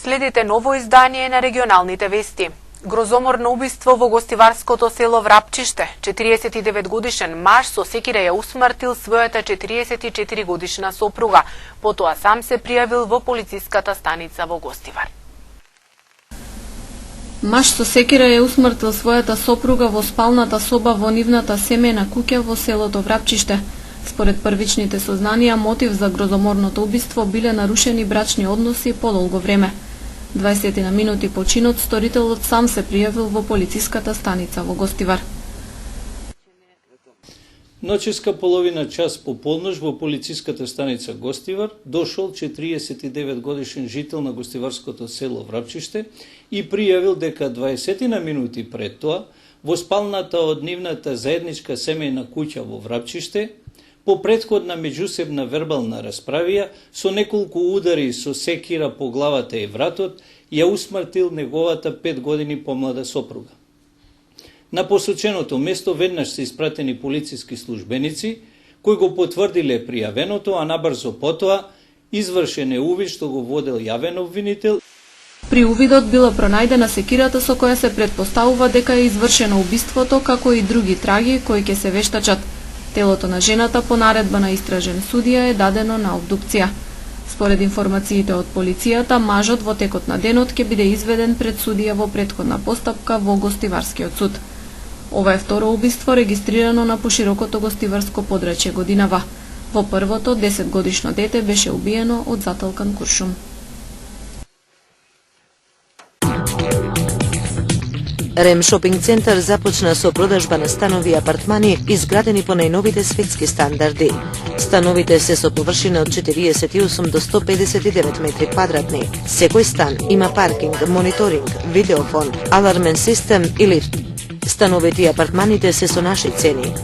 Следите ново издание на регионалните вести. Грозоморно убиство во гостиварското село Врапчиште. 49 годишен маж со секира ја усмртил својата 44 годишна сопруга. Потоа сам се пријавил во полициската станица во Гостивар. Маж со секира ја усмртил својата сопруга во спалната соба во нивната семејна куќа во селото Врапчиште. Според првичните сознанија, мотив за грозоморното убиство биле нарушени брачни односи подолго време. 20 на минути по чинот, сторителот сам се пријавил во полициската станица во Гостивар. Ноческа половина час по полнож во полициската станица Гостивар дошол 49 годишен жител на гостиварското село Врапчиште и пријавил дека 20 на минути пред тоа во спалната од нивната заедничка семејна куќа во Врапчиште по претходна меѓусебна вербална расправија со неколку удари со секира по главата и вратот ја усмртил неговата 5 години помлада сопруга. На посоченото место веднаш се испратени полициски службеници кои го потврдиле пријавеното, а набрзо потоа извршен е увид што го водел јавен обвинител. При увидот била пронајдена секирата со која се претпоставува дека е извршено убиството, како и други траги кои ќе се вештачат. Телото на жената по наредба на истражен судија е дадено на обдукција. Според информациите од полицијата, мажот во текот на денот ќе биде изведен пред судија во претходна постапка во Гостиварскиот суд. Ова е второ убиство регистрирано на поширокото гостиварско подрачје годинава. Во првото, 10-годишно дете беше убиено од заталкан куршум. Рем шопинг центар започна со продажба на станови и апартмани изградени по најновите светски стандарди. Становите се со површина од 48 до 159 метри квадратни. Секој стан има паркинг, мониторинг, видеофон, алармен систем и лифт. Становите и апартманите се со наши цени.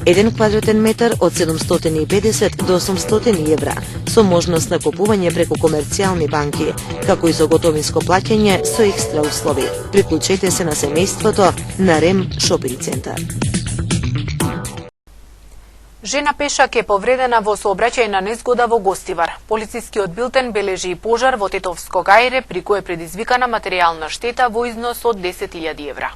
1 квадратен метар од 750 до 800 евра, со можност на купување преку комерцијални банки, како и со готовинско плаќање со екстра услови. Приклучете се на семејството на Рем шопинг центар. Жена пешак е повредена во сообраќајна незгода во Гостивар. Полицискиот билтен бележи и пожар во Тетовско гајре, при кој е предизвикана материјална штета во износ од 10.000 евра.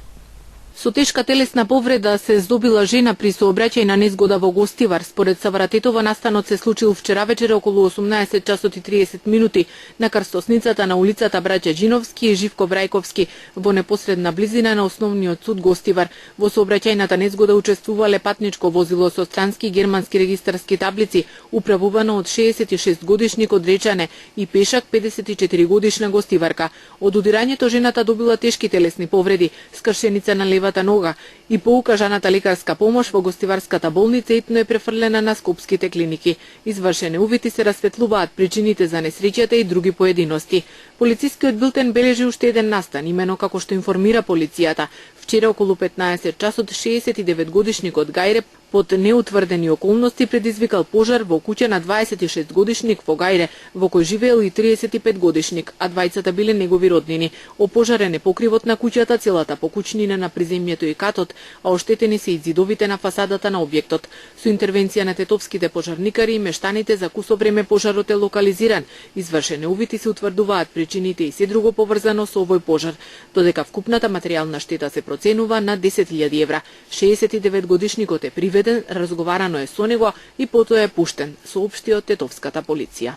Со тешка телесна повреда се здобила жена при сообраќајна незгода во Гостивар. Според Савара Тетова, настанот се случил вчера вечер околу 18 часот и 30 минути на крстосницата на улицата Браќа Джиновски и Живко Брајковски во непосредна близина на основниот суд Гостивар. Во сообраќајната незгода учествувале патничко возило со странски германски регистарски таблици, управувано од 66 годишник од Речане и пешак 54 годишна гостиварка. Од удирањето жената добила тешки телесни повреди, скршеница на левата нога и по укажаната лекарска помош во Гостиварската болница итно е префрлена на скопските клиники. Извршени увити се расветлуваат причините за несреќата и други поединости. Полицискиот билтен бележи уште еден настан, имено како што информира полицијата. Вчера околу 15 часот 69 годишникот Гајре под неутврдени околности предизвикал пожар во куќа на 26 годишник во Гајре, во кој живеел и 35 годишник, а двајцата биле негови роднини. Опожарен е покривот на куќата, целата покучнина на приземјето и катот, а оштетени се и зидовите на фасадата на објектот. Со интервенција на тетовските пожарникари и мештаните за кусо време пожарот е локализиран. Извршени увити се утврдуваат причините и се друго поврзано со овој пожар, додека вкупната материјална штета се проценува на 10.000 евра. 69 годишникот е приведен, разговарано е со него и потоа е пуштен, соопшти од тетовската полиција.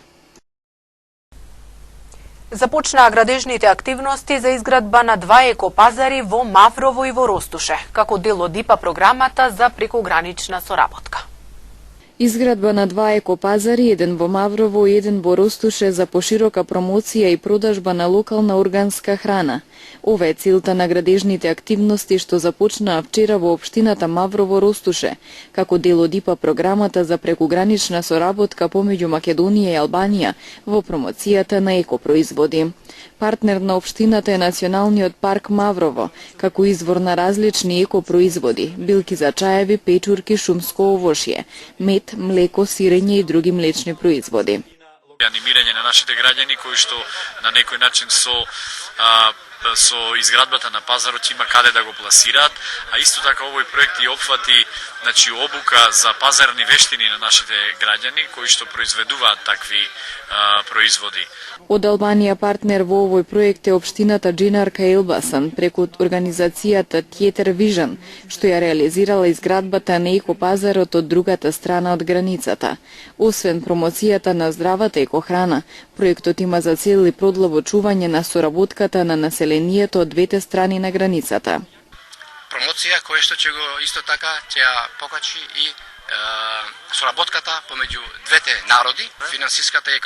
Започнаа градежните активности за изградба на 2 екопазари во Маврово и во Ростуше, како дел од ИПА програмата за прекогранична соработка. Изградба на 2 екопазари, еден во Маврово и еден во Ростуше за поширока промоција и продажба на локална органска храна. Ова е целта на градежните активности што започнаа вчера во општината Маврово-Ростуше, како дел од ИПА програмата за прекогранична соработка помеѓу Македонија и Албанија во промоцијата на екопроизводи. Партнер на општината е Националниот парк Маврово, како извор на различни екопроизводи, билки за чаеви, печурки, шумско овошје, мед, млеко, сирење и други млечни производи. Анимирање на нашите граѓани кои што на некој начин со со изградбата на пазарот има каде да го пласираат, а исто така овој проект и опфати обука за пазарни вештини на нашите граѓани кои што произведуваат такви производи. Од Албанија партнер во овој проект е општината Джинарка Елбасан преку организацијата Theater Vision, што ја реализирала изградбата на екопазарот од другата страна од границата. Освен промоцијата на здравата екохрана, проектот има за цел и продлово чување на соработката на населението од двете страни на границата. Промоција која што ќе го исто така ќе покачи и соработката помеѓу двете народи, финансиската и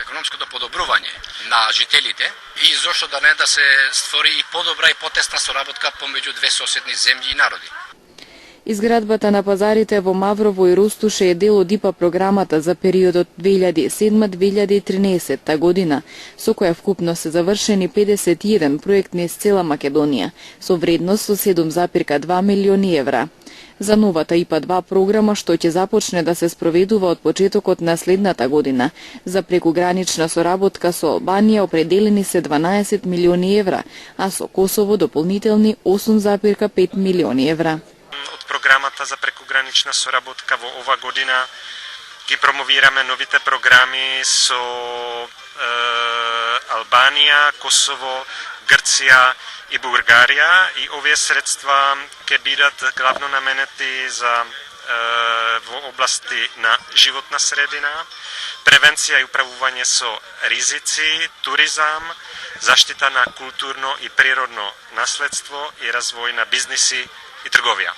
економското подобрување на жителите и зошто да не да се створи и подобра и потесна соработка помеѓу две соседни земји и народи. Изградбата на пазарите во Маврово и Рустуше е дел од ИПА програмата за периодот 2007-2013 година, со која вкупно се завршени 51 проектни низ цела Македонија, со вредност со 7,2 милиони евра. За новата ИПА-2 програма, што ќе започне да се спроведува од почетокот на следната година, за прекугранична соработка со Албанија определени се 12 милиони евра, а со Косово дополнителни 8,5 милиони евра. Од програмата за прекугранична соработка во ова година ги промовираме новите програми со Албанија, Косово, Грција и Бугарија, и овие средства ќе бидат главно наменети за во области на животна средина, превенција и управување со ризици, туризам, заштита на културно и природно наследство и развој на бизниси и трговија.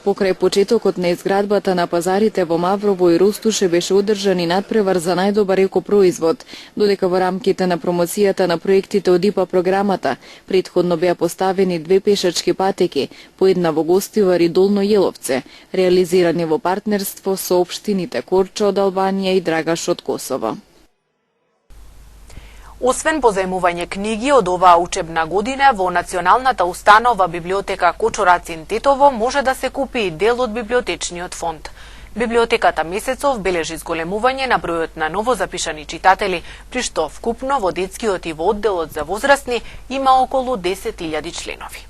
Покрај почетокот на изградбата на пазарите во Маврово и Рустуше беше одржан и надпревар за најдобар екопроизвод, додека во рамките на промоцијата на проектите од ИПА програмата претходно беа поставени 2 пешачки патеки, по една во Гостивар и Долно Јеловце, реализирани во партнерство со општините Корча од Албанија и Драгаш од Косово. Освен позајмување книги од оваа учебна година, во Националната установа библиотека Кочо Рацин Тетово може да се купи и дел од библиотечниот фонд. Библиотеката Месецов бележи зголемување на бројот на новозапишани читатели, при што вкупно во детскиот и во одделот за возрастни има околу 10.000 членови.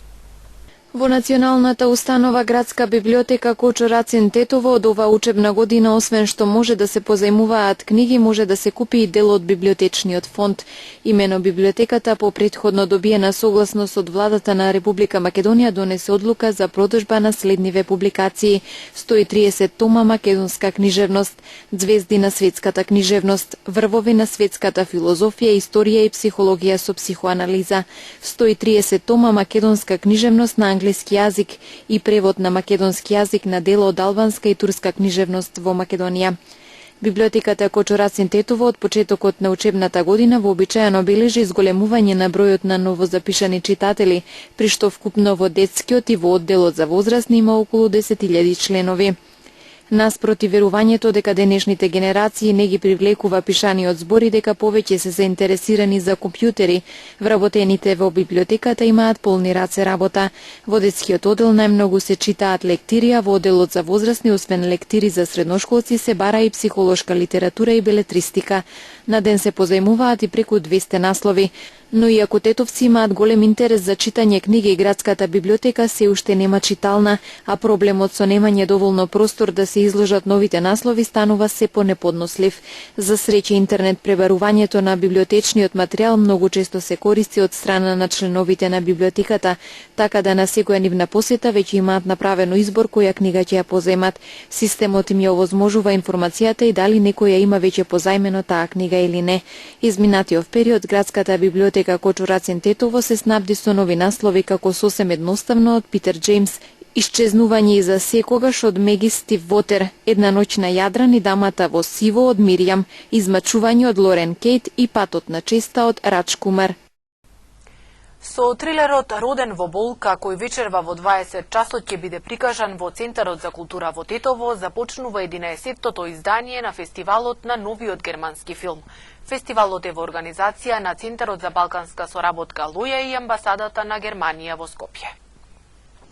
Во Националната установа Градска библиотека Кочо Рацин Тетово од оваа учебна година, освен што може да се позајмуваат книги, може да се купи и дел од библиотечниот фонд. Имено библиотеката по претходно добиена согласност од владата на Република Македонија донесе одлука за продажба на следниве публикации: 130 тома македонска книжевност, звезди на светската книжевност, врвови на светската филозофија, историја и психологија со психоанализа, 130 тома македонска книжевност на англиски јазик и превод на македонски јазик на дела од албанска и турска книжевност во Македонија. Библиотеката Кочо Рацин Тетово од почетокот на учебната година вообичаено бележи зголемување на бројот на новозапишани читатели, при што вкупно во детскиот и во одделот за возрастни има околу 10.000 членови. Наспроти верувањето дека денешните генерации не ги привлекува пишаниот збор и дека повеќе се заинтересирани за компјутери, вработените во библиотеката имаат полни раце работа. Во детскиот оддел најмногу се читаат лектири, а во одделот за возрастни, освен лектири за средношколци, се бара и психолошка литература и белетристика. На ден се позајмуваат и преку 200 наслови. Но иако тетовци имаат голем интерес за читање книги, и градската библиотека се уште нема читална, а проблемот со немање доволно простор да се изложат новите наслови станува се понеподнослив. За среќа, интернет пребарувањето на библиотечниот материјал многу често се користи од страна на членовите на библиотеката, така да на секоја нивна посета веќе имаат направено избор која книга ќе ја позајмат. Системот им ја овозможува информацијата и дали некоја има веќе позајмено таа книга или не. Изминатиот период градската библиотека Кочо Рацин Тетово се снабди со нови наслови како сосем едноставно од Питер Джеймс, Исчезнување за секогаш од Меги Стив Вотер, Една ноќ на Јадран и Дамата во сиво од Миријам, Измачување од Лорен Кейт и Патот на честа од Рач Кумар. Со трилерот Роден во болка, кој вечерва во 20 часот ќе биде прикажан во Центарот за култура во Тетово, започнува 11-тото издание на фестивалот на новиот германски филм. Фестивалот е во организација на Центарот за балканска соработка Лоја и амбасадата на Германија во Скопје.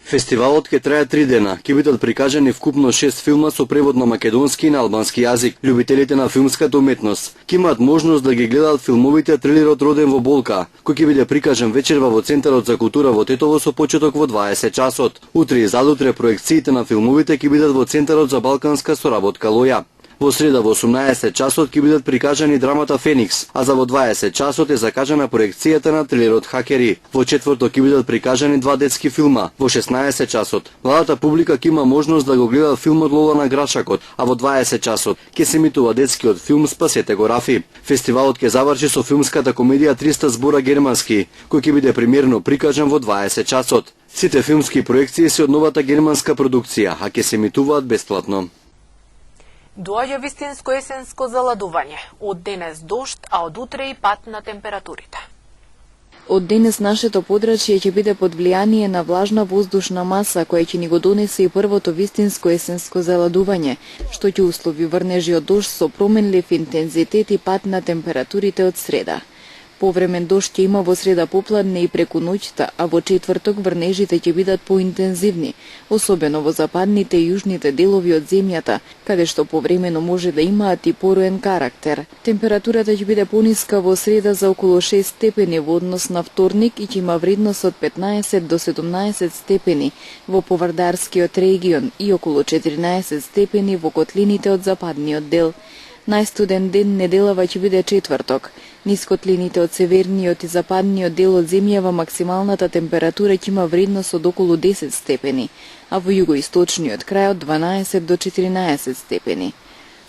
Фестивалот ќе трае 3 дена. Ќе бидат прикажани вкупно 6 филма со превод на македонски и на албански јазик. Љубителите на филмската уметност ќе имаат можност да ги гледаат филмовите трилерот Роден во болка, кој ќе биде прикажан вечерва во Центарот за култура во Тетово со почеток во 20 часот. Утре и задутре проекциите на филмовите ќе бидат во Центарот за балканска соработка Лоја. Во среда во 18 часот ќе бидат прикажани драмата Феникс, а за во 20 часот е закажана проекцијата на трилерот Хакери. Во четврток ќе бидат прикажани 2 детски филма. Во 16 часот младата публика ќе има можност да го гледа филмот Лола на Грашакот, а во 20 часот ќе се емитува детскиот филм Спасете го Рафи. Фестивалот ќе заврши со филмската комедија 300 збора германски, кој ќе биде премиерно прикажан во 20 часот. Сите филмски проекции се од новата германска продукција, а ќе се емитуваат бесплатно. Доаѓа вистинско есенско заладување. Од денес дожд, а од утре и пат на температурите. Од денес нашето подрачје ќе биде под влијание на влажна воздушна маса, која ќе ни го донесе и првото вистинско есенско заладување, што ќе услови врнежи од дожд со променлив интензитет и пат на температурите од среда. Повремен дожд ќе има во среда попладне и преку ноќта, а во четврток врнежите ќе бидат поинтензивни, особено во западните и јужните делови од земјата, каде што повремено може да имаат и поруен карактер. Температурата ќе биде пониска во среда за околу 6 степени во однос на вторник и ќе има вредност од 15 до 17 степени во поврдарскиот регион и околу 14 степени во котлините од западниот дел. Најстуден ден неделава ќе биде четврток. Низ котлините од северниот и западниот дел од земјава максималната температура ќе има вредност од околу 10 степени, а во југоисточниот крај од 12 до 14 степени.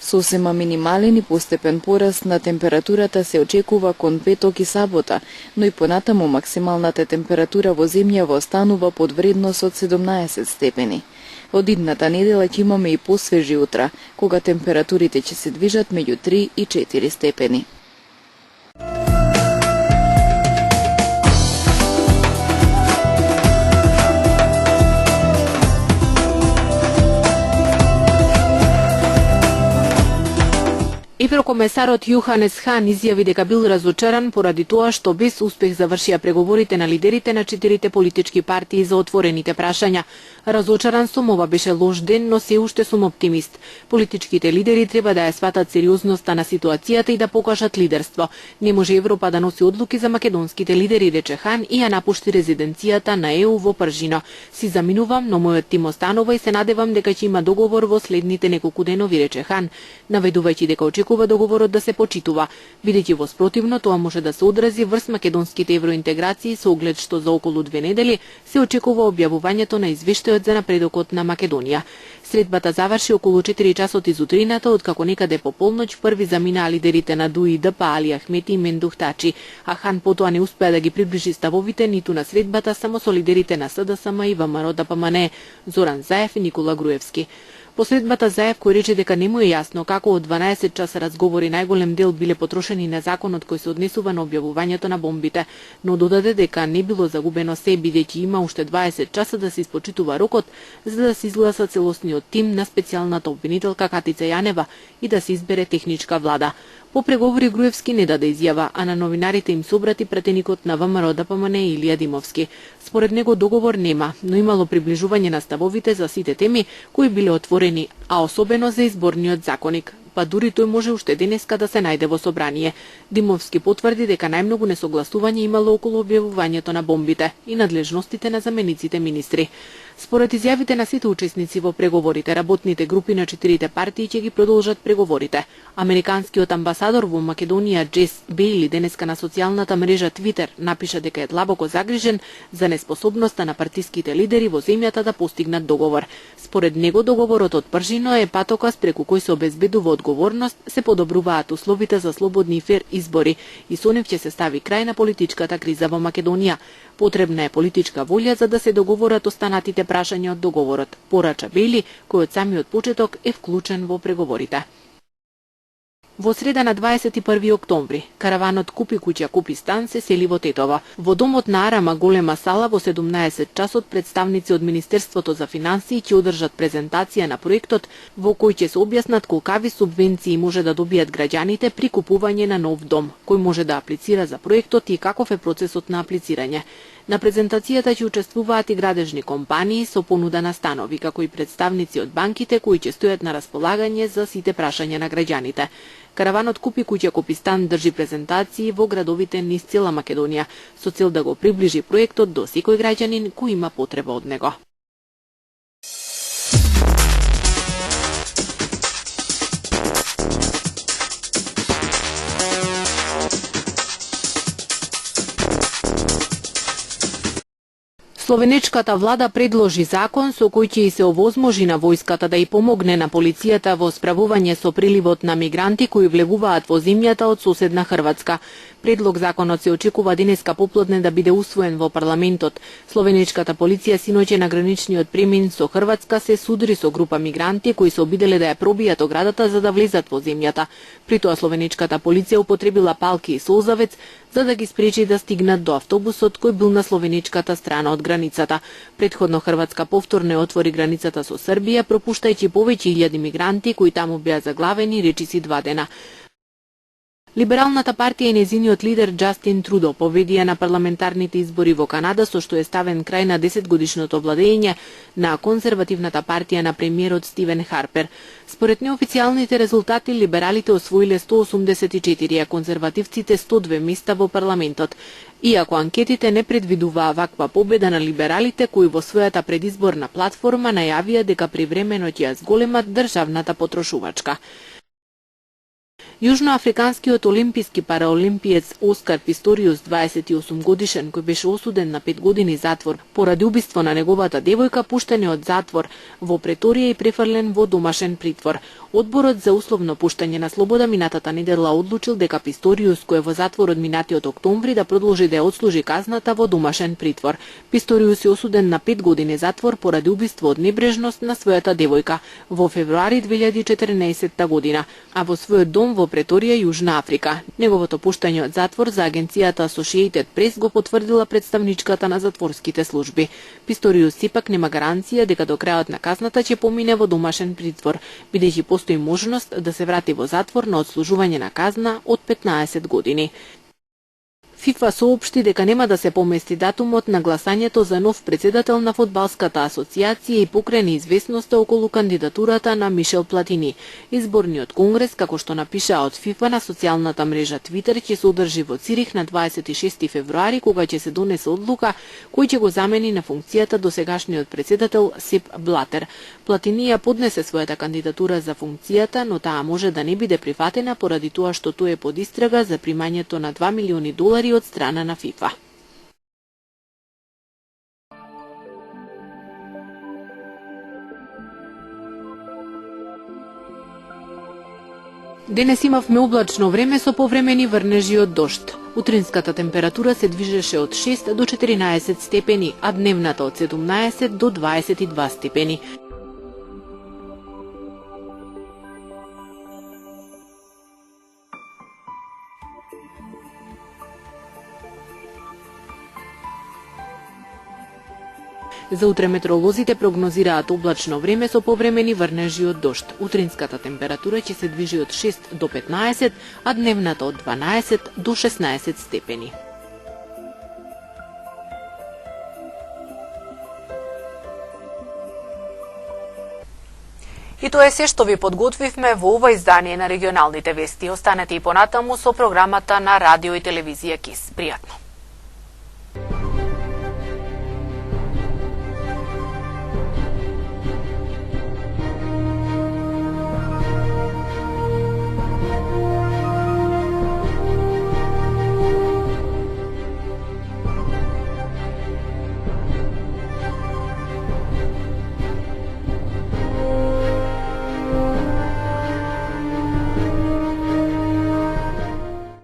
Сосема минимален и постепен пораст на температурата се очекува кон петок и сабота, но и понатаму максималната температура во земјава останува под вредност од 17 степени. Од идната недела ќе имаме и посвежи утра, кога температурите ќе се движат меѓу 3 и 4 степени. Еврокомесарот Јоханес Хан изјави дека бил разочаран поради тоа што без успех завршија преговорите на лидерите на 4 политички партии за отворените прашања. Разочаран сум, ова беше лош ден, но се уште сум оптимист. Политичките лидери треба да ја сватат сериозноста на ситуацијата и да покажат лидерство. Не може Европа да носи одлуки за македонските лидери, рече Хан и ја напушти резиденцијата на ЕУ во Пржино. Си заминувам, но мојот тим останува и се надевам дека ќе има договор во следните неколку денови, рече Хан, наведувајќи дека очекува договорот да се почитува, бидејќи во спротивно тоа може да се одрази врз македонските евроинтеграции со оглед што за околу 2 недели се очекува објавувањето на извештајот за напредокот на Македонија. Средбата заврши околу 4 часот из утрината, откако некаде по полноќ први заминаа лидерите на ДУИ, ДП, Али Ахмети и Мендух Тачи, а Хан потоа не успеа да ги приближи ставовите ниту на средбата само со лидерите на СДСМ и ВМРО ДПМН, Зоран Заев и Никола Груевски. По средбата Заев, кој рече дека не му е јасно како од 12 часа разговори најголем дел биле потрошени на законот кој се однесува на објавувањето на бомбите, но додаде дека не било загубено се, бидејќи има уште 20 часа да се испочитува рокот за да се изгласа целосниот тим на специјалната обвинителка Катица Јанева и да се избере техничка влада. По преговори Груевски не даде изјава, а на новинарите им се обрати пратеникот на ВМРО ДПМН Илија Димовски. Според него договор нема, но имало приближување на ставовите за сите теми кои биле отворени, а особено за изборниот законник. Па дури тој може уште денеска да се најде во собрание. Димовски потврди дека најмногу несогласување имало околу објавувањето на бомбите и надлежностите на замениците министри. Според изјавите на сите учесници во преговорите, работните групи на 4 партии ќе ги продолжат преговорите. Американскиот амбасадор во Македонија Джес Бейли денеска на социјалната мрежа Твитер напиша дека е длабоко загрижен за неспособноста на партиските лидери во земјата да постигнат договор. Според него договорот од Пржино е патокас преку кој се обезбедува одговорност, се подобруваат условите за слободни и фер избори и со нив ќе се стави крај на политичката криза во Македонија. Потребна е политичка волја за да се договорат останатите прашања од договорот, порача Бели, кој од самиот почеток е вклучен во преговорите. Во среда на 21 октомври, караванот Купи куќа, купи стан се сели во Тетово. Во домот на Арама голема сала во 17 часот представници од Министерството за финансии ќе одржат презентација на проектот во кој ќе се објаснат колкави субвенции може да добијат граѓаните при купување на нов дом, кој може да аплицира за проектот и каков е процесот на аплицирање. На презентацијата ќе учествуваат и градежни компании со понуда на станови, како и представници од банките кои ќе стојат на располагање за сите прашања на граѓаните. Караванот Купи куќа, купи стан држи презентации во градовите низ цела Македонија, со цел да го приближи проектот до секој граѓанин кој има потреба од него. Словенечката влада предложи закон со кој ќе се овозможи на војската да и помогне на полицијата во справување со приливот на мигранти кои влегуваат во земјата од соседна Хрватска. Предлог законот се очекува денеска попладне да биде усвоен во парламентот. Словенечката полиција синоќе на граничниот премин со Хрватска се судри со група мигранти кои се обиделе да ја пробијат оградата за да влезат во земјата. При тоа словенечката полиција употребила палки и солзавец за да ги спречи да стигнат до автобусот кој бил на словенечката страна од границата. Предходно Хрватска повторно отвори границата со Србија, пропуштајќи повеќе илјади мигранти кои таму беа заглавени речиси 2 дена. Либералната партија и незиниот лидер Џастин Трудо победија на парламентарните избори во Канада, со што е ставен крај на 10-годишното владење на конзервативната партија на премиерот Стивен Харпер. Според неофицијалните резултати, либералите освоиле 184, а конзервативците 102 места во парламентот. Иако анкетите не предвидуваа ваква победа на либералите, кои во својата предизборна платформа најавија дека привремено ќе ја зголемат државната потрошувачка. Јужноафриканскиот олимписки параолимпиец Оскар Писториус, 28 годишен, кој беше осуден на 5 години затвор поради убиство на неговата девојка, пуштен е од затвор во Преторија и префрлен во домашен притвор. Одборот за условно пуштање на слобода минатата недела одлучил дека Писториус, кој е во затвор од минатиот октомври, да продолжи да ја одслужи казната во домашен притвор. Писториус е осуден на 5 години затвор поради убиство од небрежност на својата девојка во февруари 2014 година, а во својот дом во Преторија, Јужна Африка. Неговото пуштање од затвор за агенцијата Associated Press го потврдила представничката на затворските служби. Писториус сепак нема гаранција дека до крајот на казната ќе помине во домашен притвор, бидејќи постои можност да се врати во затвор на одслужување на казна од 15 години. ФИФА соопшти дека нема да се помести датумот на гласањето за нов председател на фудбалската асоциација и покрени известноста околу кандидатурата на Мишел Платини. Изборниот конгрес, како што напиша од ФИФА на социјалната мрежа Твитер, ќе се одржи во Цирих на 26 февруари, кога ќе се донесе одлука кој ќе го замени на функцијата досегашниот председател Сеп Блатер. Платини ја поднесе својата кандидатура за функцијата, но таа може да не биде прифатена поради тоа што тој е под истрага за примањето на $2 милиони од страна на ФИФА. Денес имавме облачно време со повремени врнежи од дожд. Утринската температура се движеше од 6 до 14 степени, а дневната од 17 до 22 степени. За утре метеоролозите прогнозираат облачно време со повремени врнежи од дожд. Утринската температура ќе се движи од 6 до 15, а дневната од 12 до 16 степени. И тоа е се што ви подготвивме во ова издание на регионалните вести. Останете и понатаму со програмата на радио и телевизија КИС. Пријатно!